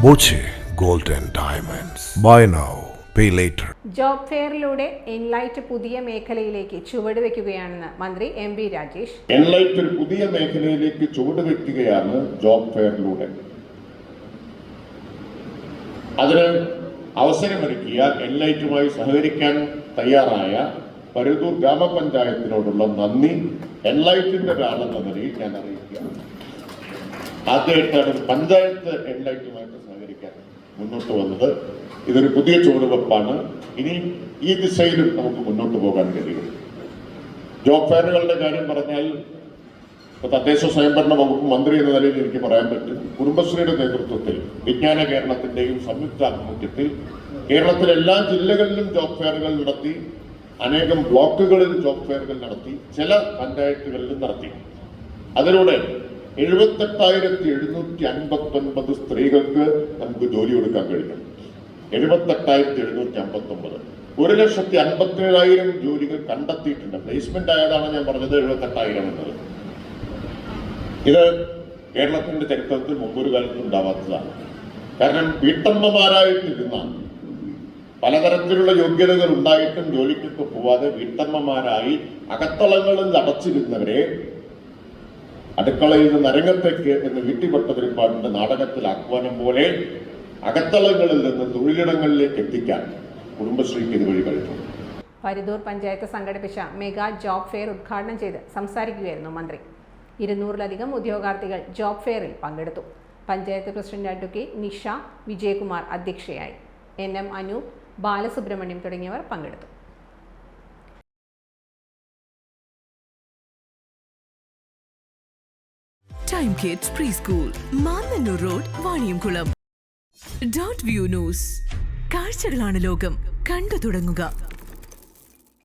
Boche gold and diamonds. Buy now pay later. Job ഫെയറിലൂടെ Enlight പുതിയ മേഖലയിലേക്ക് ചുവടുവെക്കുകയാണെന്ന് മന്ത്രി എം.ബി. രാജേഷ്. എൻലൈറ്റ് ഒരു പുതിയ മേഖലയിലേക്ക് ചുവടുവെക്കുകയാണ് ജോബ് ഫെയറിലൂടെ. അതിന് അവസരമൊരുക്കിയ എൻലൈറ്റുമായി സഹകരിക്കാൻ തയ്യാറായ പരുതൂർ ഗ്രാമപഞ്ചായത്തിനോടുള്ള നന്ദി എൻലൈറ്റിന്റെ ഒരാളെന്ന നിലയിൽ ഞാൻ അറിയിക്കുകയാണ്. ആദ്യമായിട്ടാണ് പഞ്ചായത്ത് എൻലൈറ്റുമായിട്ട് സഹകരിക്കാൻ മുന്നോട്ട് വന്നത്. ഇതൊരു പുതിയ ചുവടുവെപ്പാണ്. ഇനി ഈ ദിശയിലും നമുക്ക് മുന്നോട്ട് പോകാൻ കഴിയും. ജോബ് ഫെയറുകളുടെ കാര്യം പറഞ്ഞാൽ തദ്ദേശ സ്വയംഭരണ വകുപ്പ് മന്ത്രി എന്ന നിലയിൽ എനിക്ക് പറയാൻ പറ്റും. കുടുംബശ്രീയുടെ നേതൃത്വത്തിൽ വിജ്ഞാന കേരളത്തിന്റെയും സംയുക്ത ആഭിമുഖ്യത്തിൽ കേരളത്തിലെ എല്ലാ ജില്ലകളിലും ജോബ് ഫെയറുകൾ നടത്തി, അനേകം ബ്ലോക്കുകളിൽ ജോബ് ഫെയറുകൾ നടത്തി, ചില പഞ്ചായത്തുകളിലും നടത്തി. അതിലൂടെ 78,759 സ്ത്രീകൾക്ക് നമുക്ക് ജോലി കൊടുക്കാൻ കഴിഞ്ഞു. 78,759. 1,57,000 ജോലികൾ കണ്ടെത്തിയിട്ടുണ്ട്. പ്ലേസ്മെന്റ് ആയതാണ് ഞാൻ പറഞ്ഞത് 78,000 എന്നത്. ഇത് കേരളത്തിന്റെ ചരിത്രത്തിൽ മുമ്പൊരു കാലത്തും ഉണ്ടാവാത്തതാണ്. കാരണം വീട്ടമ്മമാരായിട്ടിരുന്ന, പലതരത്തിലുള്ള യോഗ്യതകൾ ഉണ്ടായിട്ടും ജോലിക്കൊക്കെ പോവാതെ വീട്ടമ്മമാരായി അകത്തളങ്ങളിൽ അടച്ചിരുന്നവരെ അടുക്കളയിൽ നിന്ന് അരങ്ങത്തേക്ക് എന്ന് വീട്ടിപ്പട്ടതിരിപ്പാടിന്റെ നാടകത്തിൽ ആഹ്വാനം പോലെ അകത്തളങ്ങളിൽ നിന്ന് തൊഴിലിടങ്ങളിലേക്ക് എത്തിക്കാൻ കുടുംബശ്രീക്ക് ഇതുവഴി കഴിഞ്ഞു. പരുതൂർ പഞ്ചായത്ത് സംഘടിപ്പിച്ച മെഗാ ജോബ് ഫെയർ ഉദ്ഘാടനം ചെയ്ത് സംസാരിക്കുകയായിരുന്നു മന്ത്രി. 200-ലധികം ഉദ്യോഗാർത്ഥികൾ ജോബ് ഫെയറിൽ പങ്കെടുത്തു. പഞ്ചായത്ത് പ്രസിഡന്റ് അഡ്വക്കേറ്റ് നിഷ വിജയകുമാർ അധ്യക്ഷയായി. NM അനൂപ്, ബാലസുബ്രഹ്മണ്യം തുടങ്ങിയവർ പങ്കെടുത്തു. Time kids pre school, Mannanur road, Vaniyamkulam. .View news. കാഴ്ചകളാണ് ലോകം, കണ്ടു തുടങ്ങുക.